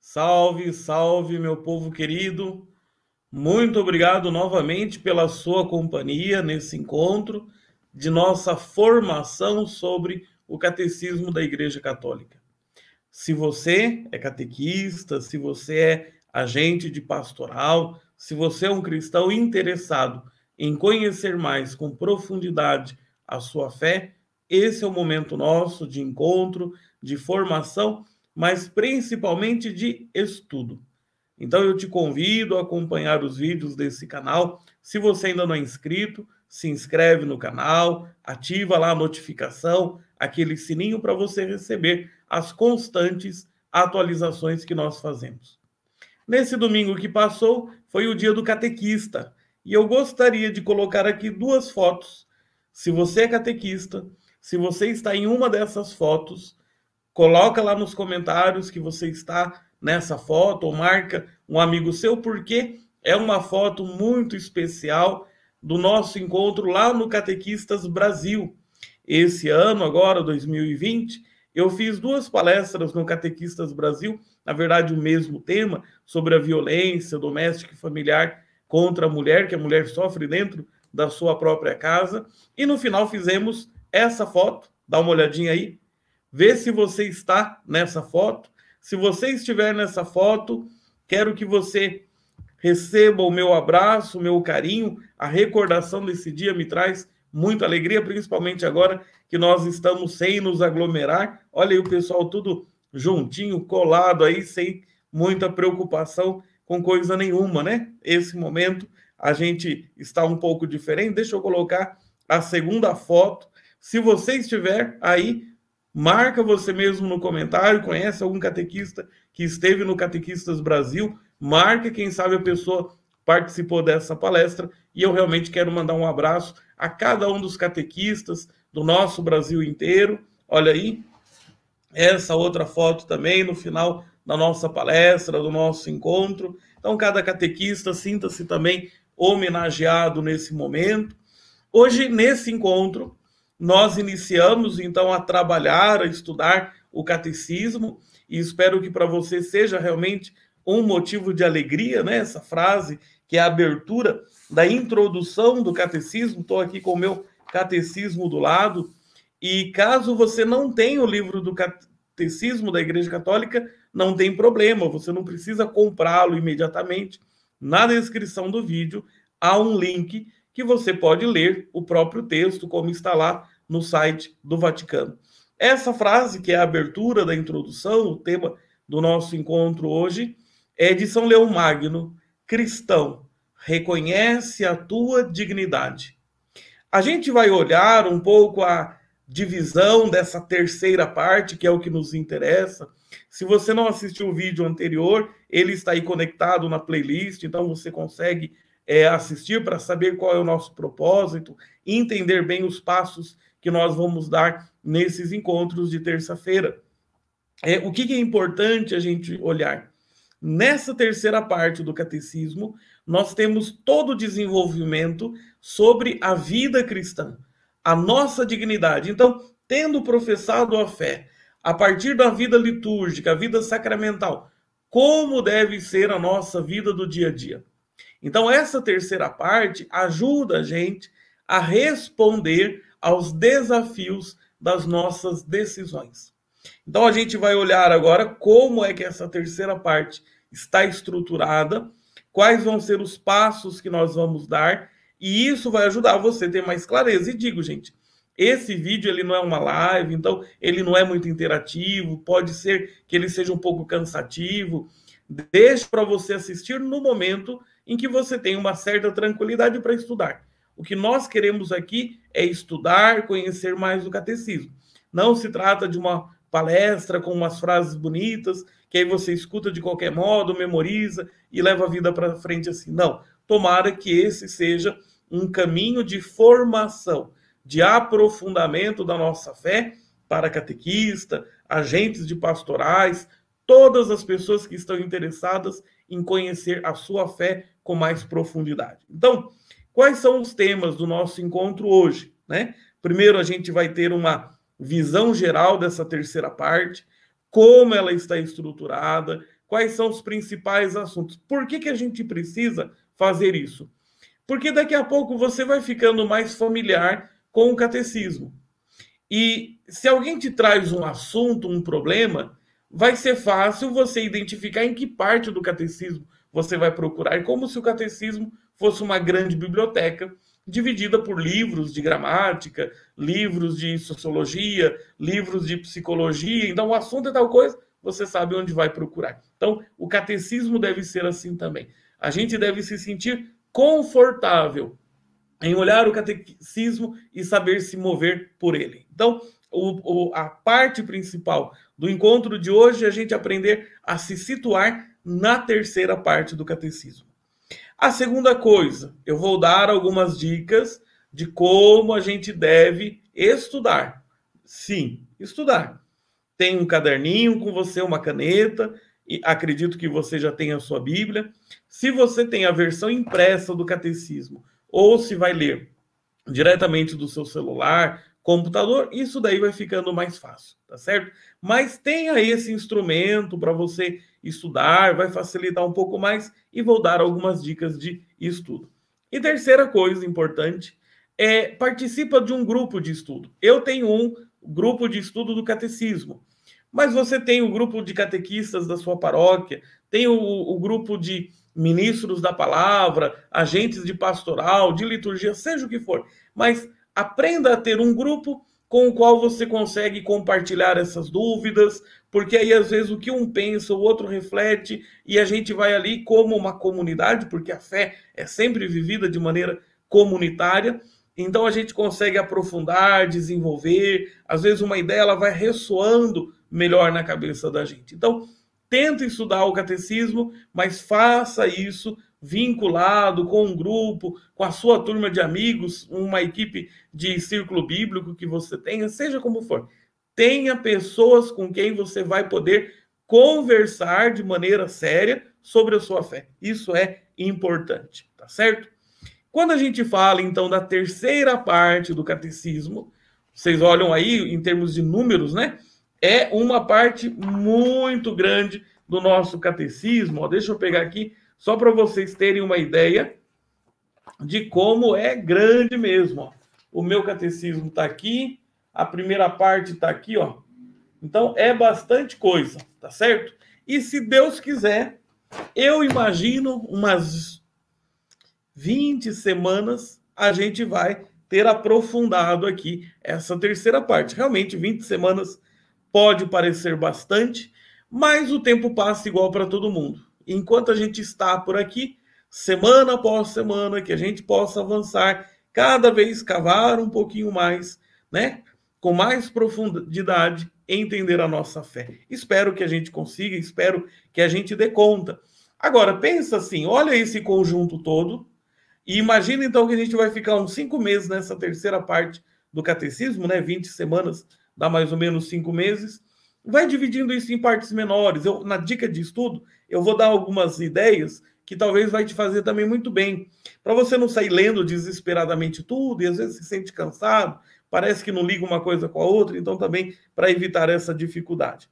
Salve, salve, meu povo querido. Muito obrigado novamente pela sua companhia nesse encontro de nossa formação sobre o Catecismo da Igreja Católica. Se você é catequista, se você é agente de pastoral, se você é um cristão interessado em conhecer mais com profundidade a sua fé, esse é o momento nosso de encontro, de formação, mas principalmente de estudo. Então eu te convido a acompanhar os vídeos desse canal. Se você ainda não é inscrito, se inscreve no canal, ativa lá a notificação, aquele sininho para você receber as constantes atualizações que nós fazemos. Nesse domingo que passou, foi o dia do catequista, e eu gostaria de colocar aqui duas fotos. Se você é catequista, se você está em uma dessas fotos, coloca lá nos comentários que você está nessa foto, ou marca um amigo seu, porque é uma foto muito especial do nosso encontro lá no Catequistas Brasil. Esse ano, agora, 2020, eu fiz duas palestras no Catequistas Brasil, na verdade o mesmo tema, sobre a violência doméstica e familiar contra a mulher, que a mulher sofre dentro da sua própria casa, e no final fizemos essa foto, dá uma olhadinha aí, vê se você está nessa foto. Se você estiver nessa foto, quero que você receba o meu abraço, o meu carinho. A recordação desse dia me traz muita alegria, principalmente agora que nós estamos sem nos aglomerar. Olha aí o pessoal tudo juntinho, colado aí, sem muita preocupação com coisa nenhuma, né? Esse momento a gente está um pouco diferente. Deixa eu colocar a segunda foto. Se você estiver aí, marca você mesmo no comentário, conhece algum catequista que esteve no Catequistas Brasil, marca, quem sabe a pessoa participou dessa palestra, e eu realmente quero mandar um abraço a cada um dos catequistas do nosso Brasil inteiro. Olha aí, essa outra foto também no final da nossa palestra, do nosso encontro. Então, cada catequista sinta-se também homenageado nesse momento. Hoje, nesse encontro, nós iniciamos então a trabalhar, a estudar o catecismo, e espero que para você seja realmente um motivo de alegria, né? Essa frase que é a abertura da introdução do catecismo. Estou aqui com o meu catecismo do lado, e caso você não tenha o livro do catecismo da Igreja Católica, não tem problema, você não precisa comprá-lo imediatamente. Na descrição do vídeo há um link que você pode ler o próprio texto, como está lá no site do Vaticano. Essa frase, que é a abertura da introdução, o tema do nosso encontro hoje, é de São Leão Magno: cristão, reconhece a tua dignidade. A gente vai olhar um pouco a divisão dessa terceira parte, que é o que nos interessa. Se você não assistiu o vídeo anterior, ele está aí conectado na playlist, então você consegue assistir para saber qual é o nosso propósito, entender bem os passos que nós vamos dar nesses encontros de terça-feira. O que é importante a gente olhar? Nessa terceira parte do catecismo, nós temos todo o desenvolvimento sobre a vida cristã, a nossa dignidade. Então, tendo professado a fé, a partir da vida litúrgica, a vida sacramental, como deve ser a nossa vida do dia a dia? Então, essa terceira parte ajuda a gente a responder aos desafios das nossas decisões. Então, a gente vai olhar agora como é que essa terceira parte está estruturada, quais vão ser os passos que nós vamos dar, e isso vai ajudar você a ter mais clareza. E digo, gente, esse vídeo ele não é uma live, então ele não é muito interativo, pode ser que ele seja um pouco cansativo. Deixe para você assistir no momento em que você tem uma certa tranquilidade para estudar. O que nós queremos aqui é estudar, conhecer mais o catecismo. Não se trata de uma palestra com umas frases bonitas, que aí você escuta de qualquer modo, memoriza e leva a vida para frente assim. Não. Tomara que esse seja um caminho de formação, de aprofundamento da nossa fé para catequista, agentes de pastorais, todas as pessoas que estão interessadas em conhecer a sua fé com mais profundidade. Então, quais são os temas do nosso encontro hoje, né? Primeiro, a gente vai ter uma visão geral dessa terceira parte, como ela está estruturada, quais são os principais assuntos. Por que a gente precisa fazer isso? Porque daqui a pouco você vai ficando mais familiar com o catecismo. E se alguém te traz um assunto, um problema, vai ser fácil você identificar em que parte do catecismo você vai procurar, como se o catecismo fosse uma grande biblioteca dividida por livros de gramática, livros de sociologia, livros de psicologia. Então, o assunto é tal coisa, você sabe onde vai procurar. Então, o catecismo deve ser assim também. A gente deve se sentir confortável em olhar o catecismo e saber se mover por ele. Então, a parte principal do encontro de hoje é a gente aprender a se situar na terceira parte do catecismo. A segunda coisa, eu vou dar algumas dicas de como a gente deve estudar. Sim, estudar. Tem um caderninho com você, uma caneta, e acredito que você já tenha a sua Bíblia. Se você tem a versão impressa do catecismo, ou se vai ler diretamente do seu celular, computador, isso daí vai ficando mais fácil, tá certo? Mas tenha esse instrumento para você estudar, vai facilitar um pouco mais e vou dar algumas dicas de estudo. E terceira coisa importante é participa de um grupo de estudo. Eu tenho um grupo de estudo do catecismo, mas você tem o grupo de catequistas da sua paróquia, tem o grupo de ministros da palavra, agentes de pastoral, de liturgia, seja o que for. Mas aprenda a ter um grupo com o qual você consegue compartilhar essas dúvidas, porque aí às vezes o que um pensa, o outro reflete, e a gente vai ali como uma comunidade, porque a fé é sempre vivida de maneira comunitária, então a gente consegue aprofundar, desenvolver, às vezes uma ideia ela vai ressoando melhor na cabeça da gente. Então, tenta estudar o catecismo, mas faça isso vinculado com um grupo, com a sua turma de amigos, uma equipe de círculo bíblico que você tenha, seja como for. Tenha pessoas com quem você vai poder conversar de maneira séria sobre a sua fé. Isso é importante, tá certo? Quando a gente fala, então, da terceira parte do catecismo, vocês olham aí em termos de números, né? É uma parte muito grande do nosso catecismo. Ó, deixa eu pegar aqui, só para vocês terem uma ideia de como é grande mesmo. Ó. O meu catecismo está aqui, a primeira parte está aqui, ó. Então é bastante coisa, tá certo? E se Deus quiser, eu imagino umas 20 semanas a gente vai ter aprofundado aqui essa terceira parte. Realmente, 20 semanas pode parecer bastante, mas o tempo passa igual para todo mundo. Enquanto a gente está por aqui, semana após semana, que a gente possa avançar, cada vez cavar um pouquinho mais, né? Com mais profundidade, entender a nossa fé. Espero que a gente consiga, espero que a gente dê conta. Agora, pensa assim, olha esse conjunto todo, e imagina então que a gente vai ficar uns 5 meses nessa terceira parte do catecismo, né? 20 semanas, dá mais ou menos 5 meses. Vai dividindo isso em partes menores. Na dica de estudo, eu vou dar algumas ideias que talvez vai te fazer também muito bem. Para você não sair lendo desesperadamente tudo e às vezes se sente cansado, parece que não liga uma coisa com a outra, então também para evitar essa dificuldade.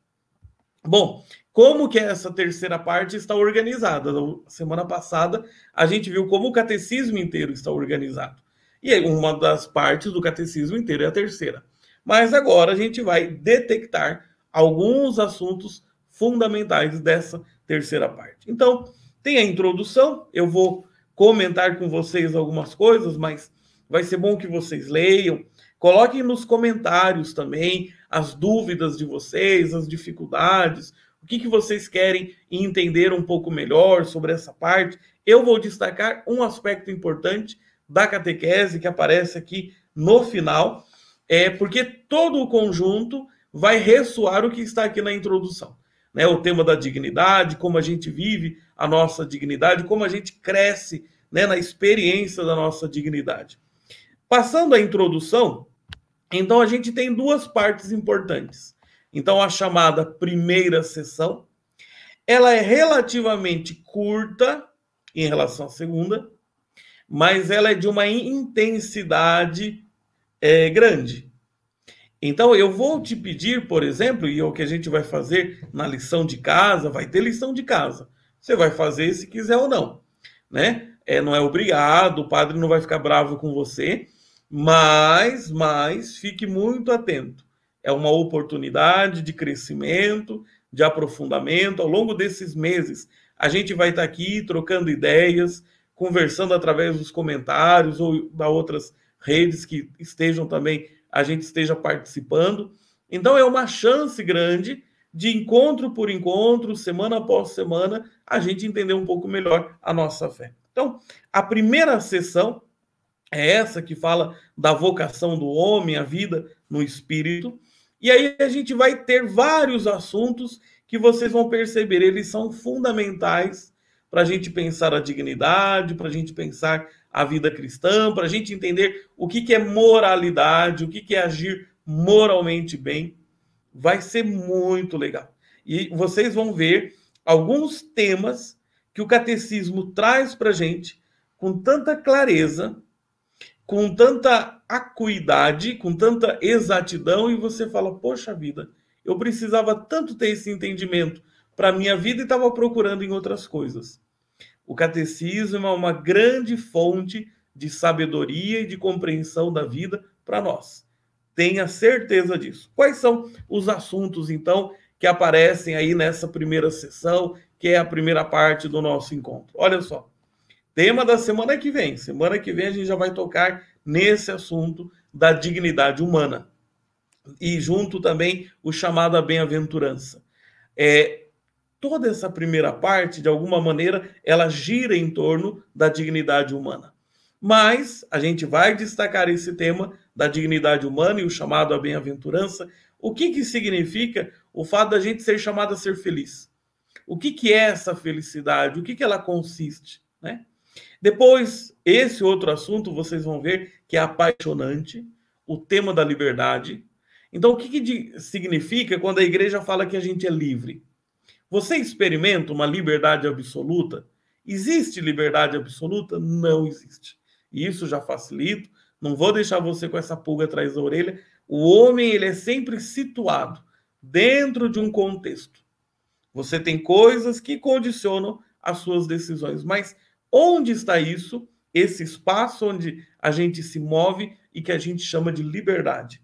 Bom, como que essa terceira parte está organizada? Semana passada a gente viu como o catecismo inteiro está organizado. E aí, uma das partes do catecismo inteiro é a terceira. Mas agora a gente vai detectar alguns assuntos fundamentais dessa terceira parte. Então, tem a introdução, eu vou comentar com vocês algumas coisas, mas vai ser bom que vocês leiam. Coloquem nos comentários também as dúvidas de vocês, as dificuldades, o que vocês querem entender um pouco melhor sobre essa parte. Eu vou destacar um aspecto importante da catequese que aparece aqui no final, porque todo o conjunto vai ressoar o que está aqui na introdução. Né? O tema da dignidade, como a gente vive a nossa dignidade, como a gente cresce, né, na experiência da nossa dignidade. Passando a introdução, então a gente tem duas partes importantes. Então a chamada primeira sessão, ela é relativamente curta em relação à segunda, mas ela é de uma intensidade grande. Então, eu vou te pedir, por exemplo, e é o que a gente vai fazer na lição de casa, vai ter lição de casa. Você vai fazer se quiser ou não, né? Não é obrigado, o padre não vai ficar bravo com você, mas fique muito atento. É uma oportunidade de crescimento, de aprofundamento. Ao longo desses meses, a gente vai estar aqui trocando ideias, conversando através dos comentários ou das outras redes que estejam também, a gente esteja participando. Então é uma chance grande de encontro por encontro, semana após semana, a gente entender um pouco melhor a nossa fé. Então, a primeira sessão é essa que fala da vocação do homem, a vida no espírito. E aí a gente vai ter vários assuntos que vocês vão perceber, eles são fundamentais para a gente pensar a dignidade, para a gente pensar a vida cristã, para a gente entender o que é moralidade, o que é agir moralmente bem. Vai ser muito legal. E vocês vão ver alguns temas que o catecismo traz para a gente com tanta clareza, com tanta acuidade, com tanta exatidão, e você fala, poxa vida, eu precisava tanto ter esse entendimento para a minha vida e estava procurando em outras coisas. O catecismo é uma grande fonte de sabedoria e de compreensão da vida para nós. Tenha certeza disso. Quais são os assuntos, então, que aparecem aí nessa primeira sessão, que é a primeira parte do nosso encontro? Olha só, tema da semana que vem. Semana que vem a gente já vai tocar nesse assunto da dignidade humana. E junto também o chamado à bem-aventurança. Toda essa primeira parte, de alguma maneira, ela gira em torno da dignidade humana. Mas a gente vai destacar esse tema da dignidade humana e o chamado à bem-aventurança. O que significa o fato da gente ser chamado a ser feliz? O que é essa felicidade? O que ela consiste? Né? Depois, esse outro assunto, vocês vão ver que é apaixonante, o tema da liberdade. Então, o que significa quando a igreja fala que a gente é livre? Você experimenta uma liberdade absoluta? Existe liberdade absoluta? Não existe. E isso já facilita. Não vou deixar você com essa pulga atrás da orelha. O homem, ele é sempre situado dentro de um contexto. Você tem coisas que condicionam as suas decisões, mas onde está isso? Esse espaço onde a gente se move e que a gente chama de liberdade.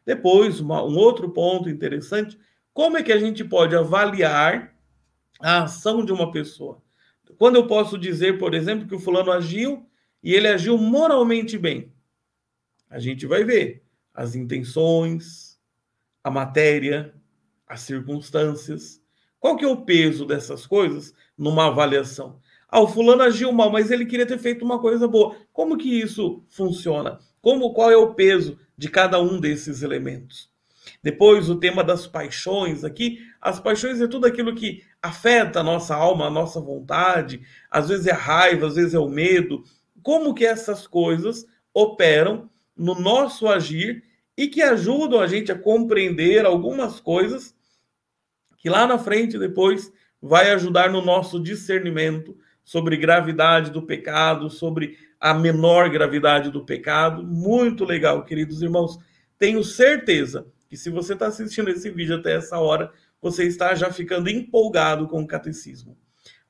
Depois, um outro ponto interessante, como é que a gente pode avaliar a ação de uma pessoa? Quando eu posso dizer, por exemplo, que o fulano agiu e ele agiu moralmente bem? A gente vai ver as intenções, a matéria, as circunstâncias. Qual que é o peso dessas coisas numa avaliação? O fulano agiu mal, mas ele queria ter feito uma coisa boa. Como que isso funciona? Qual é o peso de cada um desses elementos? Depois, o tema das paixões aqui. As paixões é tudo aquilo que afeta a nossa alma, a nossa vontade. Às vezes é a raiva, às vezes é o medo. Como que essas coisas operam no nosso agir e que ajudam a gente a compreender algumas coisas que lá na frente, depois, vai ajudar no nosso discernimento sobre gravidade do pecado, sobre a menor gravidade do pecado. Muito legal, queridos irmãos. Tenho certeza que se você está assistindo esse vídeo até essa hora, você está já ficando empolgado com o catecismo.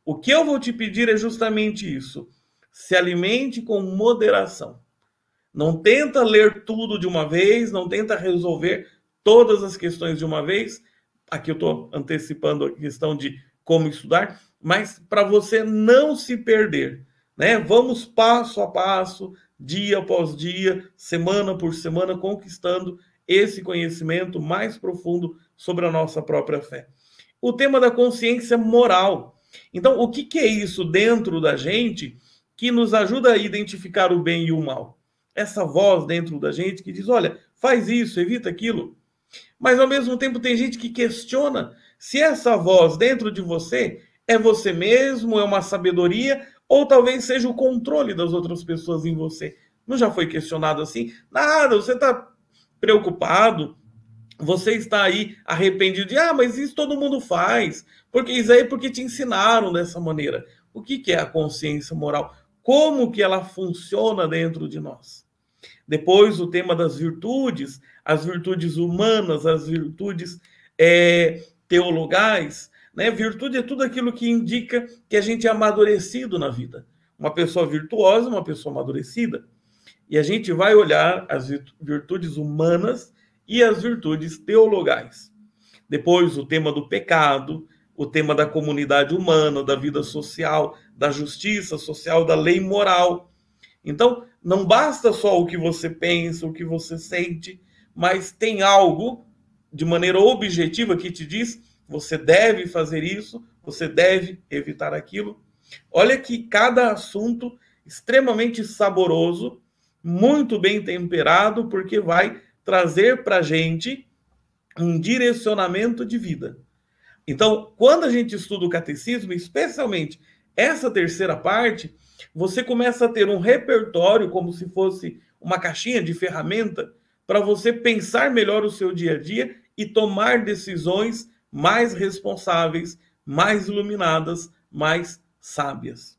O que eu vou te pedir é justamente isso. Se alimente com moderação. Não tenta ler tudo de uma vez, não tenta resolver todas as questões de uma vez. Aqui eu estou antecipando a questão de como estudar, mas para você não se perder, né? Vamos passo a passo, dia após dia, semana por semana, conquistando esse conhecimento mais profundo sobre a nossa própria fé. O tema da consciência moral. Então, o que é isso dentro da gente que nos ajuda a identificar o bem e o mal? Essa voz dentro da gente que diz, olha, faz isso, evita aquilo. Mas, ao mesmo tempo, tem gente que questiona se essa voz dentro de você é você mesmo, é uma sabedoria, ou talvez seja o controle das outras pessoas em você. Não já foi questionado assim? Nada, você está preocupado, você está aí arrependido de, mas isso todo mundo faz, porque isso aí é porque te ensinaram dessa maneira. O que é a consciência moral? Como que ela funciona dentro de nós? Depois o tema das virtudes, as virtudes humanas, as virtudes teologais, né? Virtude é tudo aquilo que indica que a gente é amadurecido na vida. Uma pessoa virtuosa, uma pessoa amadurecida. E a gente vai olhar as virtudes humanas e as virtudes teologais. Depois o tema do pecado, o tema da comunidade humana, da vida social, da justiça social, da lei moral. Então, não basta só o que você pensa, o que você sente, mas tem algo de maneira objetiva que te diz: você deve fazer isso, você deve evitar aquilo. Olha que cada assunto extremamente saboroso, muito bem temperado, porque vai trazer para a gente um direcionamento de vida. Então, quando a gente estuda o catecismo, especialmente essa terceira parte, você começa a ter um repertório, como se fosse uma caixinha de ferramenta, para você pensar melhor o seu dia a dia e tomar decisões mais responsáveis, mais iluminadas, mais sábias.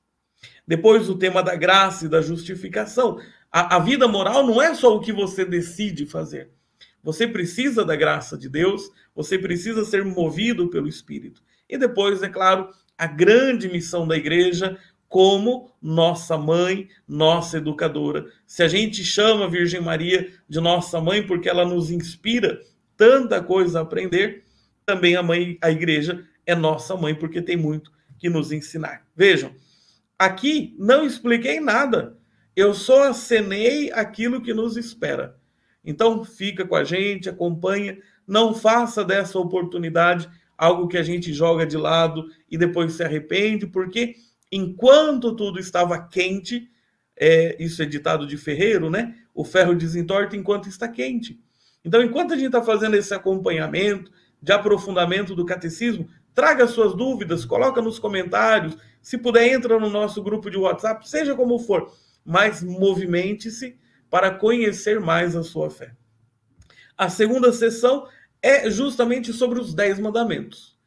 Depois o tema da graça e da justificação. A vida moral não é só o que você decide fazer. Você precisa da graça de Deus, você precisa ser movido pelo Espírito. E depois, é claro, a grande missão da igreja como nossa mãe, nossa educadora. Se a gente chama a Virgem Maria de nossa mãe porque ela nos inspira tanta coisa a aprender, também a igreja é nossa mãe porque tem muito que nos ensinar. Vejam, aqui não expliquei nada. Eu só acenei aquilo que nos espera. Então, fica com a gente, acompanha. Não faça dessa oportunidade algo que a gente joga de lado e depois se arrepende, porque enquanto tudo estava quente, isso é ditado de ferreiro, né? O ferro desentorta enquanto está quente. Então, enquanto a gente está fazendo esse acompanhamento de aprofundamento do catecismo, traga suas dúvidas, coloca nos comentários. Se puder, entra no nosso grupo de WhatsApp, seja como for, mas movimente-se para conhecer mais a sua fé. A segunda sessão é justamente sobre os 10 mandamentos.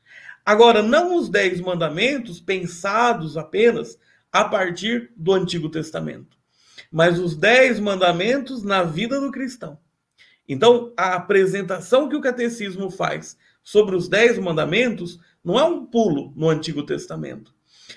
Agora, não os 10 mandamentos pensados apenas a partir do Antigo Testamento, mas os 10 mandamentos na vida do cristão. Então, a apresentação que o catecismo faz sobre os 10 mandamentos não é um pulo no Antigo Testamento,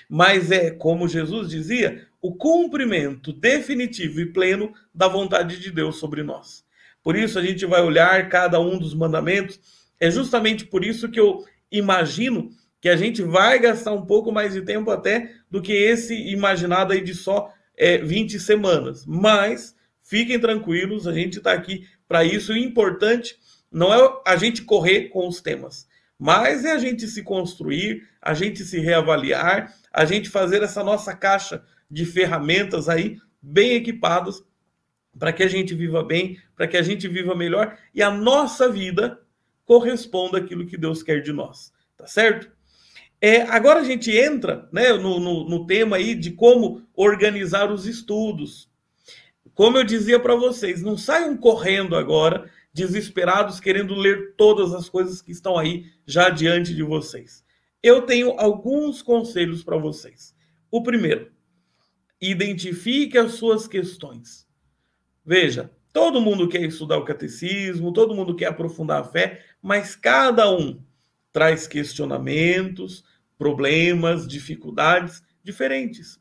mas é, como Jesus dizia, o cumprimento definitivo e pleno da vontade de Deus sobre nós. Por isso a gente vai olhar cada um dos mandamentos. É justamente por isso que eu imagino que a gente vai gastar um pouco mais de tempo até do que esse imaginado aí de só 20 semanas. Mas fiquem tranquilos, a gente está aqui para isso. O importante não é a gente correr com os temas, mas é a gente se construir, a gente se reavaliar, a gente fazer essa nossa caixa de ferramentas aí bem equipadas para que a gente viva bem, para que a gente viva melhor e a nossa vida corresponda àquilo que Deus quer de nós, tá certo? Agora a gente entra, né, no tema aí de como organizar os estudos. Como eu dizia para vocês, não saiam correndo agora, desesperados, querendo ler todas as coisas que estão aí já diante de vocês. Eu tenho alguns conselhos para vocês. O primeiro, identifique as suas questões. Veja, todo mundo quer estudar o catecismo, todo mundo quer aprofundar a fé, mas cada um traz questionamentos, problemas, dificuldades diferentes.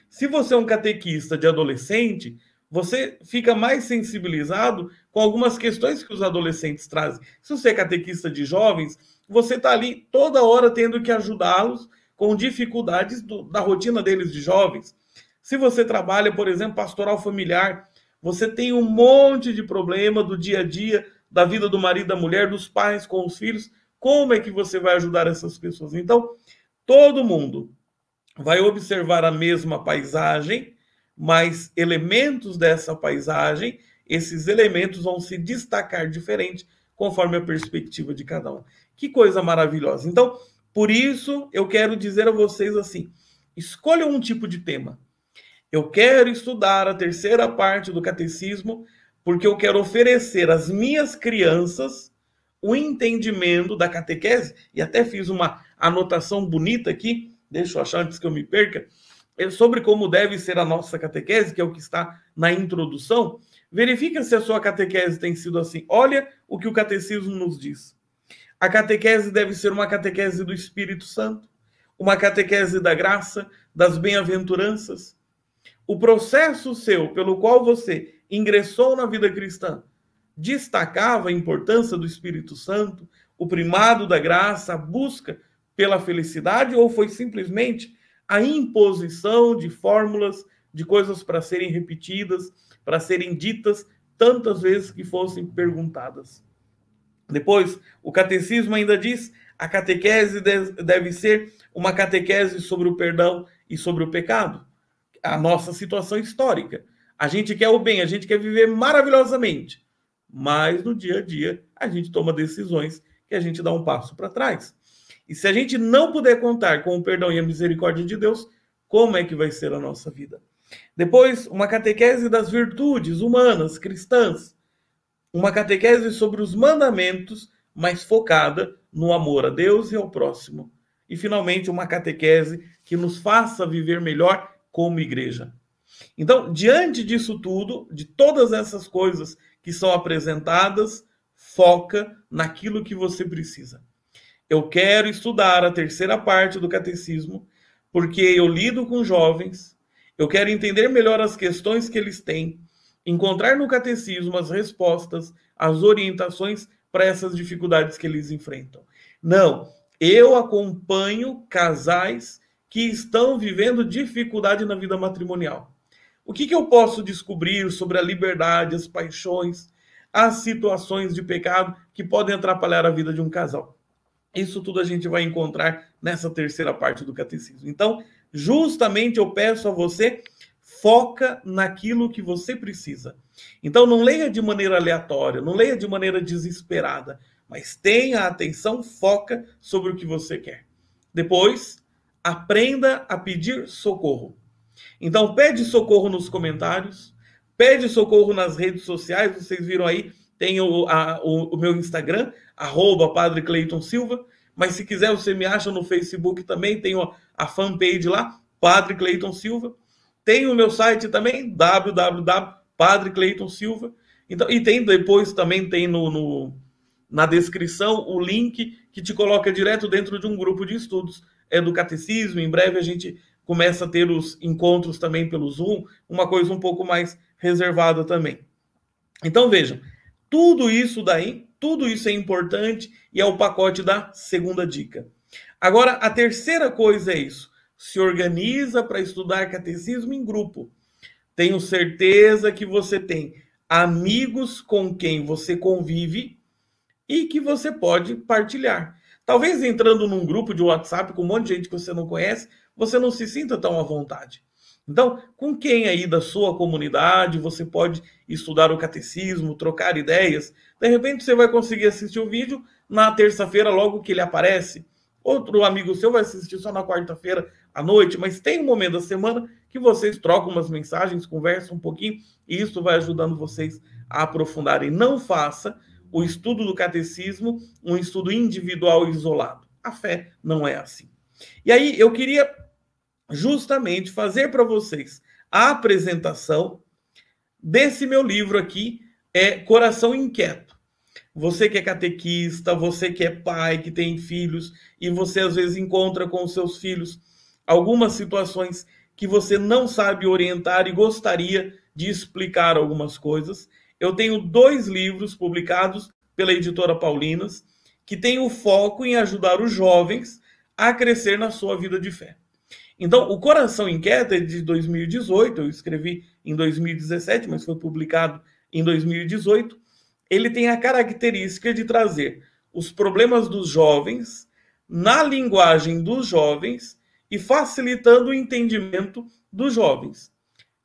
Se você é um catequista de adolescente, você fica mais sensibilizado com algumas questões que os adolescentes trazem. Se você é catequista de jovens, você está ali toda hora tendo que ajudá-los com dificuldades da rotina deles de jovens. Se você trabalha, por exemplo, pastoral familiar, você tem um monte de problema do dia a dia, da vida do marido, da mulher, dos pais com os filhos. Como é que você vai ajudar essas pessoas? Então, todo mundo vai observar a mesma paisagem, mas elementos dessa paisagem, esses elementos vão se destacar diferente conforme a perspectiva de cada um. Que coisa maravilhosa. Então, por isso, eu quero dizer a vocês assim, escolham um tipo de tema. Eu quero estudar a terceira parte do catecismo porque eu quero oferecer às minhas crianças o entendimento da catequese, e até fiz uma anotação bonita aqui, deixa eu achar antes que eu me perca, sobre como deve ser a nossa catequese, que é o que está na introdução. Verifica se a sua catequese tem sido assim. Olha o que o catecismo nos diz. A catequese deve ser uma catequese do Espírito Santo, uma catequese da graça, das bem-aventuranças. O processo seu pelo qual você ingressou na vida cristã destacava a importância do Espírito Santo, o primado da graça, a busca pela felicidade, ou foi simplesmente a imposição de fórmulas, de coisas para serem repetidas, para serem ditas tantas vezes que fossem perguntadas? Depois, o catecismo ainda diz: a catequese deve ser uma catequese sobre o perdão e sobre o pecado. A nossa situação histórica. A gente quer o bem, a gente quer viver maravilhosamente, mas no dia a dia a gente toma decisões que a gente dá um passo para trás. E se a gente não puder contar com o perdão e a misericórdia de Deus, como é que vai ser a nossa vida? Depois, uma catequese das virtudes humanas, cristãs. Uma catequese sobre os mandamentos, mas focada no amor a Deus e ao próximo. E, finalmente, uma catequese que nos faça viver melhor como igreja. Então, diante disso tudo, de todas essas coisas que são apresentadas, foca naquilo que você precisa. Eu quero estudar a terceira parte do catecismo, porque eu lido com jovens, eu quero entender melhor as questões que eles têm, encontrar no catecismo as respostas, as orientações para essas dificuldades que eles enfrentam. Não, eu acompanho casais que estão vivendo dificuldade na vida matrimonial. O que eu posso descobrir sobre a liberdade, as paixões, as situações de pecado que podem atrapalhar a vida de um casal? Isso tudo a gente vai encontrar nessa terceira parte do catecismo. Então, justamente eu peço a você, foca naquilo que você precisa. Então, não leia de maneira aleatória, não leia de maneira desesperada, mas tenha atenção, foca sobre o que você quer. Depois, aprenda a pedir socorro. Então, pede socorro nos comentários, pede socorro nas redes sociais. Vocês viram aí, tem o meu Instagram, @Padre Cleiton Silva. Mas se quiser, você me acha no Facebook também, tem a fanpage lá, Padre Cleiton Silva. Tem o meu site também, www.Padre Cleiton Silva. Então, e tem depois também tem na descrição o link que te coloca direto dentro de um grupo de estudos do catecismo. Em breve a gente começa a ter os encontros também pelo Zoom, uma coisa um pouco mais reservada também. Então vejam, tudo isso é importante e é o pacote da segunda dica. Agora, a terceira coisa é isso: se organiza para estudar catecismo em grupo. Tenho certeza que você tem amigos com quem você convive e que você pode partilhar. Talvez entrando num grupo de WhatsApp com um monte de gente que você não conhece, você não se sinta tão à vontade. Então, com quem aí da sua comunidade você pode estudar o catecismo, trocar ideias? De repente você vai conseguir assistir o vídeo na terça-feira, logo que ele aparece. Outro amigo seu vai assistir só na quarta-feira à noite, mas tem um momento da semana que vocês trocam umas mensagens, conversam um pouquinho, e isso vai ajudando vocês a aprofundarem. Não faça o estudo do catecismo um estudo individual e isolado. A fé não é assim. E aí eu queria justamente fazer para vocês a apresentação desse meu livro aqui, Coração Inquieto. Você que é catequista, você que é pai, que tem filhos, e você às vezes encontra com os seus filhos algumas situações que você não sabe orientar e gostaria de explicar algumas coisas. Eu tenho 2 livros publicados pela editora Paulinas, que tem o foco em ajudar os jovens a crescer na sua vida de fé. Então, o Coração Inquieto é de 2018, eu escrevi em 2017, mas foi publicado em 2018. Ele tem a característica de trazer os problemas dos jovens na linguagem dos jovens e facilitando o entendimento dos jovens.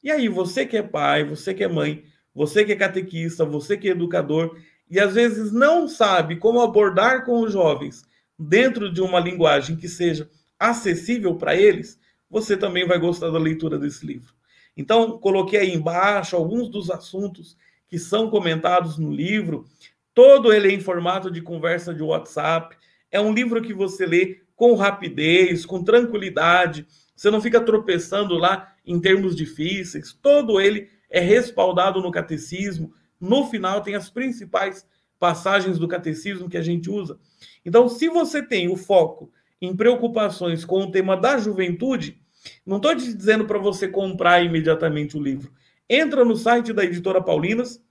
E aí, você que é pai, você que é mãe, você que é catequista, você que é educador, e às vezes não sabe como abordar com os jovens dentro de uma linguagem que seja acessível para eles, você também vai gostar da leitura desse livro. Então, coloquei aí embaixo alguns dos assuntos que são comentados no livro. Todo ele é em formato de conversa de WhatsApp. É um livro que você lê com rapidez, com tranquilidade. Você não fica tropeçando lá em termos difíceis. Todo ele é respaldado no catecismo. No final tem as principais passagens do catecismo que a gente usa. Então, se você tem o foco em preocupações com o tema da juventude, não estou te dizendo para você comprar imediatamente o livro. Entra no site da Editora Paulinas,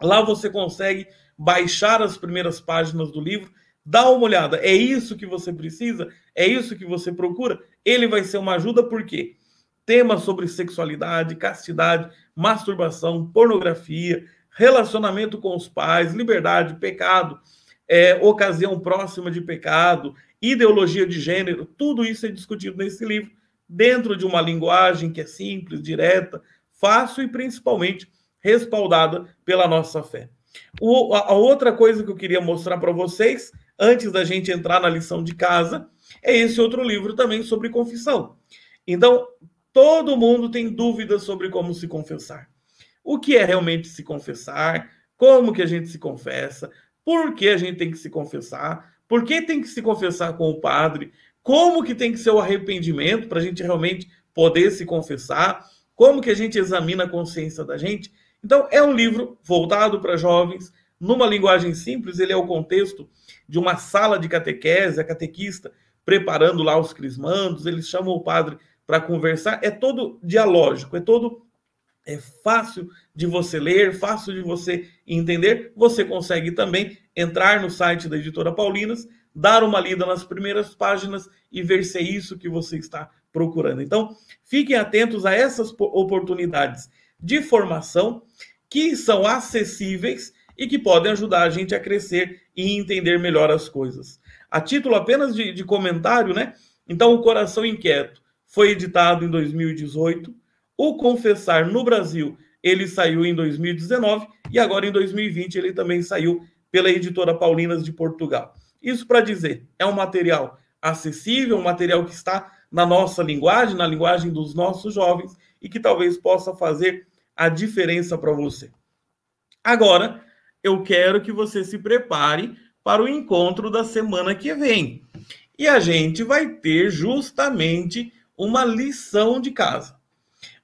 lá você consegue baixar as primeiras páginas do livro, dá uma olhada. É isso que você precisa? É isso que você procura? Ele vai ser uma ajuda porque temas sobre sexualidade, castidade, masturbação, pornografia, relacionamento com os pais, liberdade, pecado, ocasião próxima de pecado, ideologia de gênero, tudo isso é discutido nesse livro, dentro de uma linguagem que é simples, direta, fácil e principalmente respaldada pela nossa fé. A outra coisa que eu queria mostrar para vocês, antes da gente entrar na lição de casa, é esse outro livro também sobre confissão. Então, todo mundo tem dúvidas sobre como se confessar. O que é realmente se confessar? Como que a gente se confessa? Por que a gente tem que se confessar? Por que tem que se confessar com o padre? Como que tem que ser o arrependimento para a gente realmente poder se confessar? Como que a gente examina a consciência da gente? Então, é um livro voltado para jovens, numa linguagem simples. Ele é o contexto de uma sala de catequese, a catequista preparando lá os crismandos, eles chamam o padre para conversar. É todo dialógico, é fácil de você ler, fácil de você entender. Você consegue também entrar no site da Editora Paulinas, dar uma lida nas primeiras páginas e ver se é isso que você está procurando. Então, fiquem atentos a essas oportunidades de formação que são acessíveis e que podem ajudar a gente a crescer e entender melhor as coisas. A título apenas de comentário, né? Então, O Coração Inquieto foi editado em 2018. O Confessar no Brasil, ele saiu em 2019 e agora em 2020 ele também saiu pela Editora Paulinas de Portugal. Isso para dizer, é um material acessível, um material que está na nossa linguagem, na linguagem dos nossos jovens e que talvez possa fazer a diferença para você. Agora, eu quero que você se prepare para o encontro da semana que vem. E a gente vai ter justamente uma lição de casa.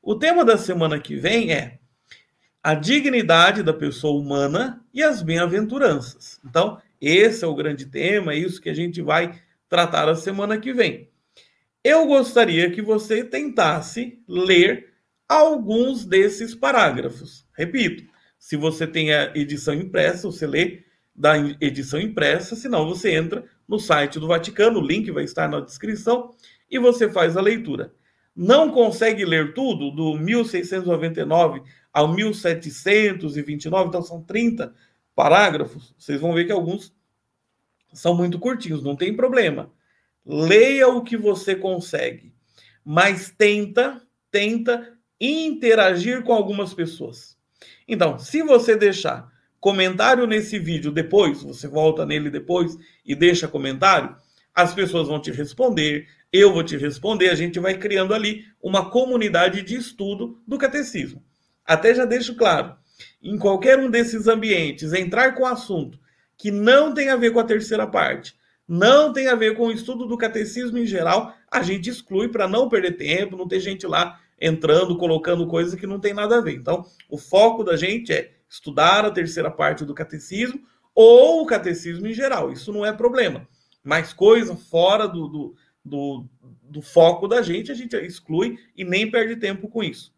O tema da semana que vem é a dignidade da pessoa humana e as bem-aventuranças. Então, esse é o grande tema, é isso que a gente vai tratar a semana que vem. Eu gostaria que você tentasse ler alguns desses parágrafos. Repito, se você tem a edição impressa, você lê da edição impressa, senão você entra no site do Vaticano, o link vai estar na descrição, e você faz a leitura. Não consegue ler tudo, do 1699 ao 1729, então são 30 parágrafos, vocês vão ver que alguns são muito curtinhos, não tem problema. Leia o que você consegue, mas tenta interagir com algumas pessoas. Então, se você deixar comentário nesse vídeo depois, você volta nele depois e deixa comentário, as pessoas vão te responder, eu vou te responder, a gente vai criando ali uma comunidade de estudo do catecismo. Até já deixo claro, em qualquer um desses ambientes, entrar com assunto que não tem a ver com a terceira parte, não tem a ver com o estudo do catecismo em geral, a gente exclui para não perder tempo, não ter gente lá entrando, colocando coisas que não tem nada a ver. Então, o foco da gente é estudar a terceira parte do catecismo ou o catecismo em geral, isso não é problema. Mas coisa fora do foco da gente, a gente exclui e nem perde tempo com isso.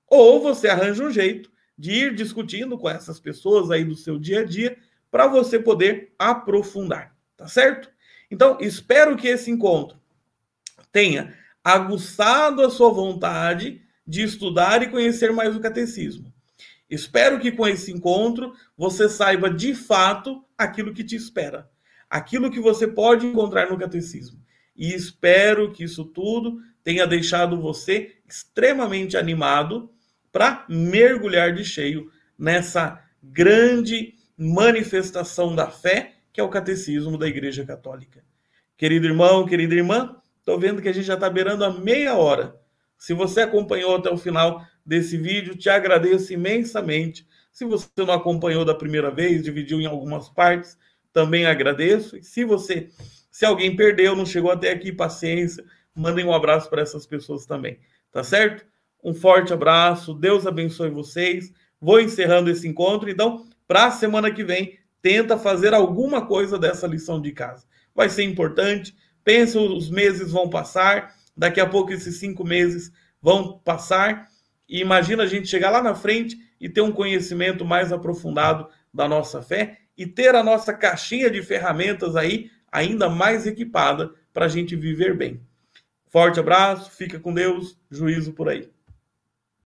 Ou você arranja um jeito de ir discutindo com essas pessoas aí do seu dia a dia para você poder aprofundar, tá certo? Então, espero que esse encontro tenha aguçado a sua vontade de estudar e conhecer mais o catecismo. Espero que com esse encontro você saiba de fato aquilo que te espera, aquilo que você pode encontrar no catecismo. E espero que isso tudo tenha deixado você extremamente animado para mergulhar de cheio nessa grande manifestação da fé que é o catecismo da Igreja Católica. Querido irmão, querida irmã, estou vendo que a gente já está beirando a meia hora. Se você acompanhou até o final desse vídeo, te agradeço imensamente. Se você não acompanhou da primeira vez, dividiu em algumas partes, também agradeço. E se alguém perdeu, não chegou até aqui, paciência, mandem um abraço para essas pessoas também, tá certo? Um forte abraço, Deus abençoe vocês. Vou encerrando esse encontro, então, para a semana que vem, tenta fazer alguma coisa dessa lição de casa. Vai ser importante. Pensa, os meses vão passar, daqui a pouco esses 5 meses vão passar, e imagina a gente chegar lá na frente e ter um conhecimento mais aprofundado da nossa fé e ter a nossa caixinha de ferramentas aí ainda mais equipada para a gente viver bem. Forte abraço, fica com Deus, juízo por aí.